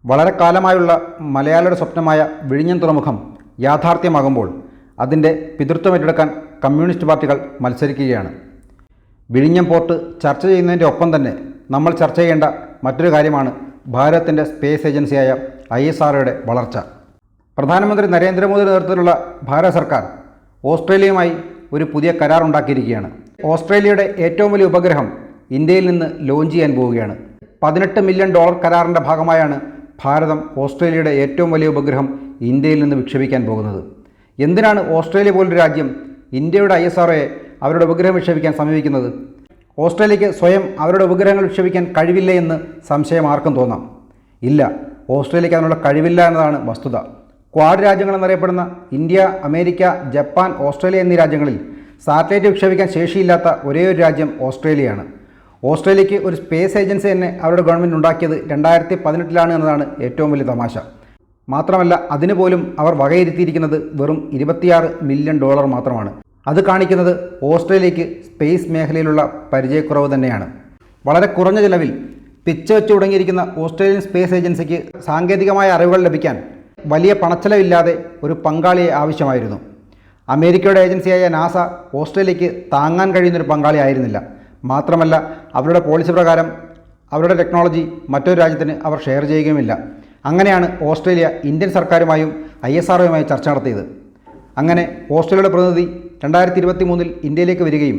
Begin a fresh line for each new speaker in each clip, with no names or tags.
വളരെ കാലമായുള്ള മലയാളിയുടെ സ്വപ്നമായ വിഴിഞ്ഞം തുറമുഖം യാഥാർത്ഥ്യമാകുമ്പോൾ അതിൻ്റെ പിതൃത്വം ഏറ്റെടുക്കാൻ കമ്മ്യൂണിസ്റ്റ് പാർട്ടികൾ മത്സരിക്കുകയാണ്. വിഴിഞ്ഞം പോർട്ട് ചർച്ച ചെയ്യുന്നതിൻ്റെ ഒപ്പം തന്നെ നമ്മൾ ചർച്ച ചെയ്യേണ്ട മറ്റൊരു കാര്യമാണ് ഭാരതത്തിൻ്റെ സ്പേസ് ഏജൻസിയായ ISROയുടെ വളർച്ച. പ്രധാനമന്ത്രി നരേന്ദ്രമോദിയുടെ നേതൃത്വത്തിലുള്ള ഭാരത സർക്കാർ ഓസ്ട്രേലിയയുമായി ഒരു പുതിയ കരാർ ഉണ്ടാക്കിയിരിക്കുകയാണ്. ഓസ്ട്രേലിയയുടെ ഏറ്റവും വലിയ ഉപഗ്രഹം ഇന്ത്യയിൽ നിന്ന് ലോഞ്ച് ചെയ്യാൻ പോവുകയാണ്. $18 മില്യൺ കരാറിൻ്റെ ഭാഗമായാണ് ഭാരതം ഓസ്ട്രേലിയയുടെ ഏറ്റവും വലിയ ഉപഗ്രഹം ഇന്ത്യയിൽ നിന്ന് വിക്ഷേപിക്കാൻ പോകുന്നത്. എന്തിനാണ് ഓസ്ട്രേലിയ പോലൊരു രാജ്യം ഇന്ത്യയുടെ ISROയെ അവരുടെ ഉപഗ്രഹം വിക്ഷേപിക്കാൻ സമീപിക്കുന്നത്? ഓസ്ട്രേലിയയ്ക്ക് സ്വയം അവരുടെ ഉപഗ്രഹങ്ങൾ വിക്ഷേപിക്കാൻ കഴിവില്ലേ എന്ന് സംശയം ആർക്കും തോന്നാം. ഇല്ല, ഓസ്ട്രേലിയയ്ക്ക് അതിനുള്ള കഴിവില്ല എന്നതാണ് വസ്തുത. ക്വാഡ് രാജ്യങ്ങൾ എന്നറിയപ്പെടുന്ന ഇന്ത്യ, അമേരിക്ക, ജപ്പാൻ, ഓസ്ട്രേലിയ എന്നീ രാജ്യങ്ങളിൽ സാറ്റലൈറ്റ് വിക്ഷേപിക്കാൻ ശേഷിയില്ലാത്ത ഒരേയൊരു രാജ്യം ഓസ്ട്രേലിയയാണ്. ഓസ്ട്രേലിയയ്ക്ക് ഒരു സ്പേസ് ഏജൻസി തന്നെ അവരുടെ ഗവൺമെൻറ് ഉണ്ടാക്കിയത് 2018 എന്നതാണ് ഏറ്റവും വലിയ തമാശ. മാത്രമല്ല, അതിന് പോലും അവർ വകയിരുത്തിയിരിക്കുന്നത് വെറും $26 മില്യൺ മാത്രമാണ്. അത് കാണിക്കുന്നത് ഓസ്ട്രേലിയയ്ക്ക് സ്പേസ് മേഖലയിലുള്ള പരിചയക്കുറവ് തന്നെയാണ്. വളരെ കുറഞ്ഞ ചിലവിൽ പിച്ച് വെച്ച് തുടങ്ങിയിരിക്കുന്ന ഓസ്ട്രേലിയൻ സ്പേസ് ഏജൻസിക്ക് സാങ്കേതികമായ അറിവുകൾ ലഭിക്കാൻ വലിയ പണച്ചെലവില്ലാതെ ഒരു പങ്കാളിയെ ആവശ്യമായിരുന്നു. അമേരിക്കയുടെ ഏജൻസിയായ നാസ ഓസ്ട്രേലിയയ്ക്ക് താങ്ങാൻ കഴിയുന്നൊരു പങ്കാളി ആയിരുന്നില്ല. മാത്രമല്ല, അവരുടെ പോളിസി പ്രകാരം അവരുടെ ടെക്നോളജി മറ്റൊരു രാജ്യത്തിന് അവർ ഷെയർ ചെയ്യുകയുമില്ല. അങ്ങനെയാണ് ഓസ്ട്രേലിയ ഇന്ത്യൻ സർക്കാരുമായും ISROയുമായി ചർച്ച നടത്തിയത്. അങ്ങനെ ഓസ്ട്രേലിയയുടെ പ്രതിനിധി 2023 ഇന്ത്യയിലേക്ക് വരികയും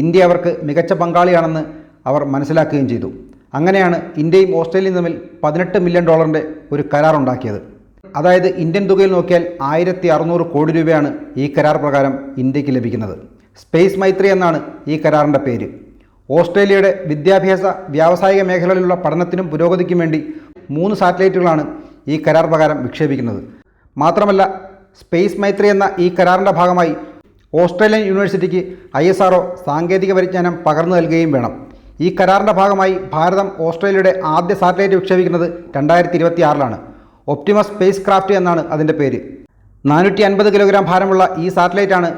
ഇന്ത്യ അവർക്ക് മികച്ച പങ്കാളിയാണെന്ന് അവർ മനസ്സിലാക്കുകയും ചെയ്തു. അങ്ങനെയാണ് ഇന്ത്യയും ഓസ്ട്രേലിയയും തമ്മിൽ $18 മില്യൺ ഒരു കരാറുണ്ടാക്കിയത്. അതായത് ഇന്ത്യൻ തുകയിൽ നോക്കിയാൽ 1600 കോടി രൂപയാണ് ഈ കരാർ പ്രകാരം ഇന്ത്യക്ക് ലഭിക്കുന്നത്. സ്പേസ് മൈത്രി എന്നാണ് ഈ കരാറിൻ്റെ പേര്. ഓസ്ട്രേലിയയുടെ വിദ്യാഭ്യാസ, വ്യാവസായിക മേഖലകളിലുള്ള പഠനത്തിനും പുരോഗതിക്കും വേണ്ടി 3 സാറ്റലൈറ്റുകളാണ് ഈ കരാർ പ്രകാരം വിക്ഷേപിക്കുന്നത്. മാത്രമല്ല, സ്പേസ് മൈത്രി എന്ന ഈ കരാറിൻ്റെ ഭാഗമായി ഓസ്ട്രേലിയൻ യൂണിവേഴ്സിറ്റിക്ക് ISRO സാങ്കേതിക പരിജ്ഞാനം പകർന്നു നൽകുകയും വേണം. ഈ കരാറിൻ്റെ ഭാഗമായി ഭാരതം ഓസ്ട്രേലിയയുടെ ആദ്യ സാറ്റലൈറ്റ് വിക്ഷേപിക്കുന്നത് 2026 ഒപ്റ്റിമസ് സ്പേസ് ക്രാഫ്റ്റ് എന്നാണ് അതിൻ്റെ പേര്. 450 കിലോഗ്രാം ഭാരമുള്ള ഈ സാറ്റലൈറ്റാണ്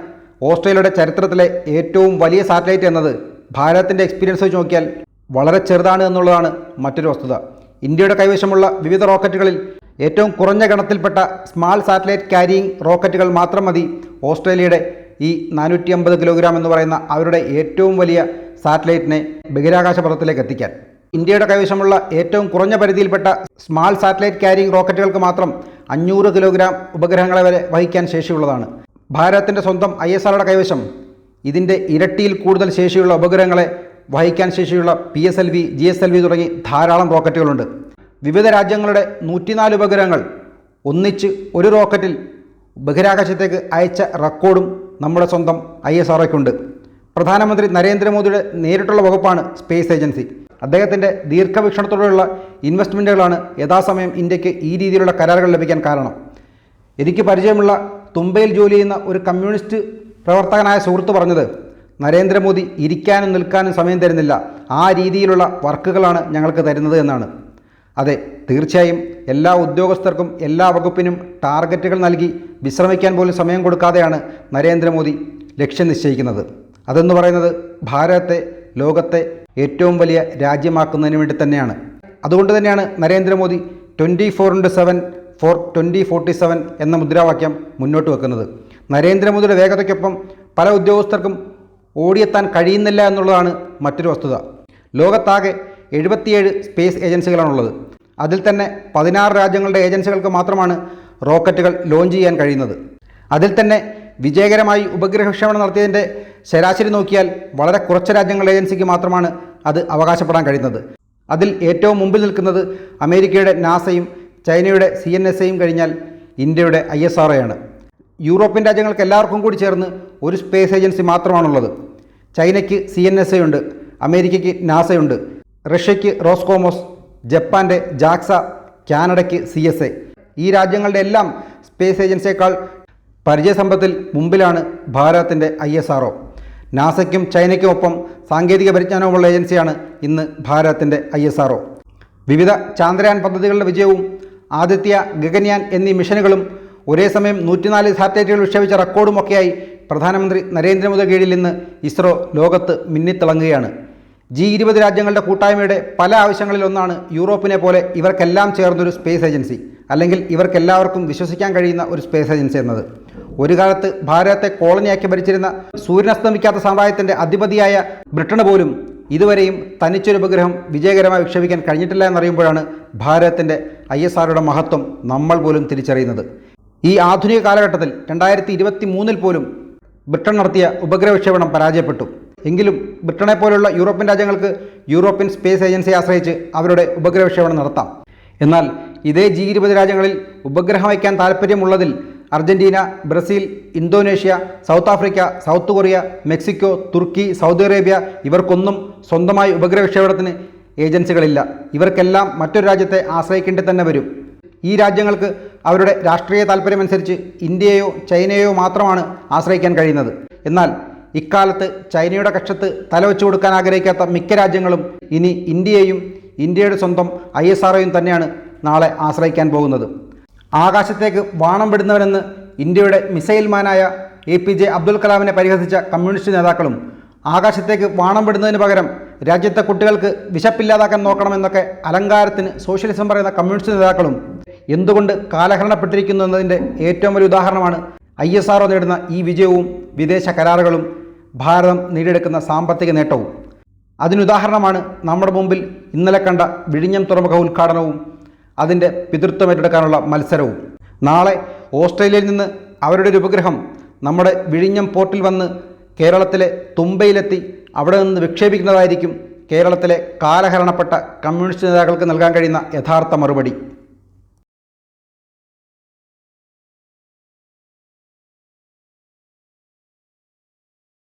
ഓസ്ട്രേലിയയുടെ ചരിത്രത്തിലെ ഏറ്റവും വലിയ സാറ്റലൈറ്റ് എന്നത് ഭാരതത്തിൻ്റെ എക്സ്പീരിയൻസ് വെച്ച് നോക്കിയാൽ വളരെ ചെറുതാണ് എന്നുള്ളതാണ് മറ്റൊരു വസ്തുത. ഇന്ത്യയുടെ കൈവശമുള്ള വിവിധ റോക്കറ്റുകളിൽ ഏറ്റവും കുറഞ്ഞ ഗണത്തിൽപ്പെട്ട സ്മാൾ സാറ്റലൈറ്റ് ക്യാരിയിങ് റോക്കറ്റുകൾ മാത്രം മതി ഓസ്ട്രേലിയയുടെ ഈ 450 കിലോഗ്രാം എന്ന് പറയുന്ന അവരുടെ ഏറ്റവും വലിയ സാറ്റലൈറ്റിനെ ബഹിരാകാശ പഥത്തിലേക്ക് എത്തിക്കാൻ. ഇന്ത്യയുടെ കൈവശമുള്ള ഏറ്റവും കുറഞ്ഞ പരിധിയിൽപ്പെട്ട സ്മാൾ സാറ്റലൈറ്റ് ക്യാരിയിങ് റോക്കറ്റുകൾക്ക് മാത്രം 500 കിലോഗ്രാം ഉപഗ്രഹങ്ങളെ വരെ വഹിക്കാൻ ശേഷിയുള്ളതാണ്. ഭാരതത്തിൻ്റെ സ്വന്തം ISROയുടെ കൈവശം ഇതിൻ്റെ ഇരട്ടിയിൽ കൂടുതൽ ശേഷിയുള്ള ഉപഗ്രഹങ്ങളെ വഹിക്കാൻ ശേഷിയുള്ള PSLV, GSLV തുടങ്ങി ധാരാളം റോക്കറ്റുകളുണ്ട്. വിവിധ രാജ്യങ്ങളുടെ 104 ഉപഗ്രഹങ്ങൾ ഒന്നിച്ച് ഒരു റോക്കറ്റിൽ ബഹിരാകാശത്തേക്ക് അയച്ച റെക്കോർഡും നമ്മുടെ സ്വന്തം ISROയ്ക്കുണ്ട്. പ്രധാനമന്ത്രി നരേന്ദ്രമോദിയുടെ നേരിട്ടുള്ള വകുപ്പാണ് സ്പേസ് ഏജൻസി. അദ്ദേഹത്തിൻ്റെ ദീർഘവീക്ഷണത്തോടെയുള്ള ഇൻവെസ്റ്റ്മെൻറ്റുകളാണ് യഥാസമയം ഇന്ത്യക്ക് ഈ രീതിയിലുള്ള കരാറുകൾ ലഭിക്കാൻ കാരണം. എനിക്ക് പരിചയമുള്ള തുമ്പയിൽ ജോലി ചെയ്യുന്ന ഒരു കമ്മ്യൂണിസ്റ്റ് പ്രവർത്തകനായ സുഹൃത്ത് പറഞ്ഞത്, നരേന്ദ്രമോദി ഇരിക്കാനും നിൽക്കാനും സമയം തരുന്നില്ല, ആ രീതിയിലുള്ള വർക്കുകളാണ് ഞങ്ങൾക്ക് തരുന്നത് എന്നാണ്. അതെ, തീർച്ചയായും എല്ലാ ഉദ്യോഗസ്ഥർക്കും എല്ലാ വകുപ്പിനും ടാർഗറ്റുകൾ നൽകി വിശ്രമിക്കാൻ പോലും സമയം കൊടുക്കാതെയാണ് നരേന്ദ്രമോദി ലക്ഷ്യം നിശ്ചയിക്കുന്നത്. അതെന്ന് പറയുന്നത് ഭാരതത്തെ ലോകത്തെ ഏറ്റവും വലിയ രാജ്യമാക്കുന്നതിന് വേണ്ടി തന്നെയാണ്. അതുകൊണ്ട് തന്നെയാണ് നരേന്ദ്രമോദി 24/7 ഫോർ 2047 എന്ന മുദ്രാവാക്യം മുന്നോട്ട് വെക്കുന്നത്. നരേന്ദ്രമോദിയുടെ വേഗതയ്ക്കൊപ്പം പല ഉദ്യോഗസ്ഥർക്കും ഓടിയെത്താൻ കഴിയുന്നില്ല എന്നുള്ളതാണ് മറ്റൊരു വസ്തുത. ലോകത്താകെ 77 സ്പേസ് ഏജൻസികളാണുള്ളത്. അതിൽ തന്നെ 16 രാജ്യങ്ങളുടെ ഏജൻസികൾക്ക് മാത്രമാണ് റോക്കറ്റുകൾ ലോഞ്ച് ചെയ്യാൻ കഴിയുന്നത്. അതിൽ തന്നെ വിജയകരമായി ഉപഗ്രഹ വിക്ഷേപണം നടത്തിയതിൻ്റെ ശരാശരി നോക്കിയാൽ വളരെ കുറച്ച് രാജ്യങ്ങളുടെ ഏജൻസിക്ക് മാത്രമാണ് അത് അവകാശപ്പെടാൻ കഴിയുന്നത്. അതിൽ ഏറ്റവും മുമ്പിൽ നിൽക്കുന്നത് അമേരിക്കയുടെ നാസയും ചൈനയുടെ CNSAയും കഴിഞ്ഞാൽ ഇന്ത്യയുടെ ISROയാണ്. യൂറോപ്യൻ രാജ്യങ്ങൾക്ക് എല്ലാവർക്കും കൂടി ചേർന്ന് ഒരു സ്പേസ് ഏജൻസി മാത്രമാണുള്ളത്. ചൈനയ്ക്ക് CNSA ഉണ്ട്, അമേരിക്കയ്ക്ക് നാസയുണ്ട്, റഷ്യയ്ക്ക് റോസ്കോമോസ്, ജപ്പാൻ്റെ JAXA, കാനഡയ്ക്ക് CSA. ഈ രാജ്യങ്ങളുടെ എല്ലാം സ്പേസ് ഏജൻസിയേക്കാൾ പരിചയസമ്പത്തിൽ മുമ്പിലാണ് ഭാരതത്തിൻ്റെ ISRO. നാസയ്ക്കും ചൈനയ്ക്കും ഒപ്പം സാങ്കേതിക പരിജ്ഞാനവുമുള്ള ഏജൻസിയാണ് ഇന്ന് ഭാരതത്തിൻ്റെ ISRO. വിവിധ ചാന്ദ്രയാൻ പദ്ധതികളുടെ വിജയവും ആദിത്യ, ഗഗൻയാൻ എന്നീ മിഷനുകളും ഒരേ സമയം 104 സാറ്റലൈറ്റുകൾ വിക്ഷേപിച്ച റെക്കോർഡുമൊക്കെയായി പ്രധാനമന്ത്രി നരേന്ദ്രമോദി കീഴിൽ ഇന്ന് ISRO ലോകത്ത് മിന്നിത്തിളങ്ങുകയാണ്. G20 രാജ്യങ്ങളുടെ കൂട്ടായ്മയുടെ പല ആവശ്യങ്ങളിലൊന്നാണ് യൂറോപ്പിനെ പോലെ ഇവർക്കെല്ലാം ചേർന്നൊരു സ്പേസ് ഏജൻസി, അല്ലെങ്കിൽ ഇവർക്കെല്ലാവർക്കും വിശ്വസിക്കാൻ കഴിയുന്ന ഒരു സ്പേസ് ഏജൻസി എന്നത്. ഒരു കാലത്ത് ഭാരതത്തെ കോളനിയാക്കി ഭരിച്ചിരുന്ന സൂര്യനസ്തമിക്കാത്ത സാമ്രാജ്യത്തിൻ്റെ അധിപതിയായ ബ്രിട്ടന് പോലും ഇതുവരെയും തനിച്ചൊരു ഉപഗ്രഹം വിജയകരമായി വിക്ഷേപിക്കാൻ കഴിഞ്ഞിട്ടില്ല എന്നറിയുമ്പോഴാണ് ഭാരതത്തിൻ്റെ ISROയുടെ മഹത്വം നമ്മൾ പോലും തിരിച്ചറിയുന്നത്. ഈ ആധുനിക കാലഘട്ടത്തിൽ 2023 പോലും ബ്രിട്ടൻ നടത്തിയ ഉപഗ്രഹ വിക്ഷേപണം പരാജയപ്പെട്ടു. എങ്കിലും ബ്രിട്ടനെ പോലുള്ള യൂറോപ്യൻ രാജ്യങ്ങൾക്ക് യൂറോപ്യൻ സ്പേസ് ഏജൻസിയെ ആശ്രയിച്ച് അവരുടെ ഉപഗ്രഹ വിക്ഷേപണം നടത്താം. എന്നാൽ ഇതേ G20 രാജ്യങ്ങളിൽ ഉപഗ്രഹം വയ്ക്കാൻ താൽപ്പര്യമുള്ളതിൽ Argentina, Brazil, Indonesia, South Africa, South Korea, Mexico, തുർക്കി, സൗദി അറേബ്യ ഇവർക്കൊന്നും സ്വന്തമായി ഉപഗ്രഹ വിക്ഷേപണത്തിന് ഏജൻസികളില്ല. ഇവർക്കെല്ലാം മറ്റൊരു രാജ്യത്തെ ആശ്രയിക്കേണ്ടി തന്നെ വരും. ഈ രാജ്യങ്ങൾക്ക് അവരുടെ രാഷ്ട്രീയ താൽപ്പര്യമനുസരിച്ച് ഇന്ത്യയോ ചൈനയോ മാത്രമാണ് ആശ്രയിക്കാൻ കഴിയുന്നത്. എന്നാൽ ഇക്കാലത്ത് ചൈനയുടെ കക്ഷത്ത് തലവെച്ചു കൊടുക്കാൻ ആഗ്രഹിക്കാത്ത മിക്ക രാജ്യങ്ങളും ഇനി ഇന്ത്യയെയും ഇന്ത്യയുടെ സ്വന്തം ISROയും തന്നെയാണ് നാളെ ആശ്രയിക്കാൻ പോകുന്നത്. ആകാശത്തേക്ക് വാണം വിടുന്നവനെന്ന് ഇന്ത്യയുടെ മിസൈൽ മാനായ APJ അബ്ദുൽ കലാമിനെ പരിഹസിച്ച കമ്മ്യൂണിസ്റ്റ് നേതാക്കളും ആകാശത്തേക്ക് വാണം വിടുന്നതിന് പകരം രാജ്യത്തെ കുട്ടികൾക്ക് വിശപ്പില്ലാതാക്കാൻ നോക്കണമെന്നൊക്കെ അലങ്കാരത്തിന് സോഷ്യലിസം പറയുന്ന കമ്മ്യൂണിസ്റ്റ് നേതാക്കളും എന്തുകൊണ്ട് കാലഹരണപ്പെട്ടിരിക്കുന്നു എന്നതിൻ്റെ ഏറ്റവും വലിയ ഉദാഹരണമാണ് ISRO നേടുന്ന ഈ വിജയവും വിദേശ കരാറുകളും ഭാരതം നേടിയെടുക്കുന്ന സാമ്പത്തിക നേട്ടവും. അതിനുദാഹരണമാണ് നമ്മുടെ മുമ്പിൽ ഇന്നലെ കണ്ട വിഴിഞ്ഞം തുറമുഖ ഉദ്ഘാടനവും അതിൻ്റെ പിതൃത്വം ഏറ്റെടുക്കാനുള്ള മത്സരവും. നാളെ ഓസ്ട്രേലിയയിൽ നിന്ന് അവരുടെ ഒരു ഉപഗ്രഹം നമ്മുടെ വിഴിഞ്ഞം പോർട്ടിൽ വന്ന് കേരളത്തിലെ തുമ്പയിലെത്തി അവിടെ നിന്ന് വിക്ഷേപിക്കുന്നതായിരിക്കും കേരളത്തിലെ കാലഹരണപ്പെട്ട കമ്മ്യൂണിസ്റ്റ് നേതാക്കൾക്ക് നൽകാൻ കഴിയുന്ന യഥാർത്ഥ മറുപടി.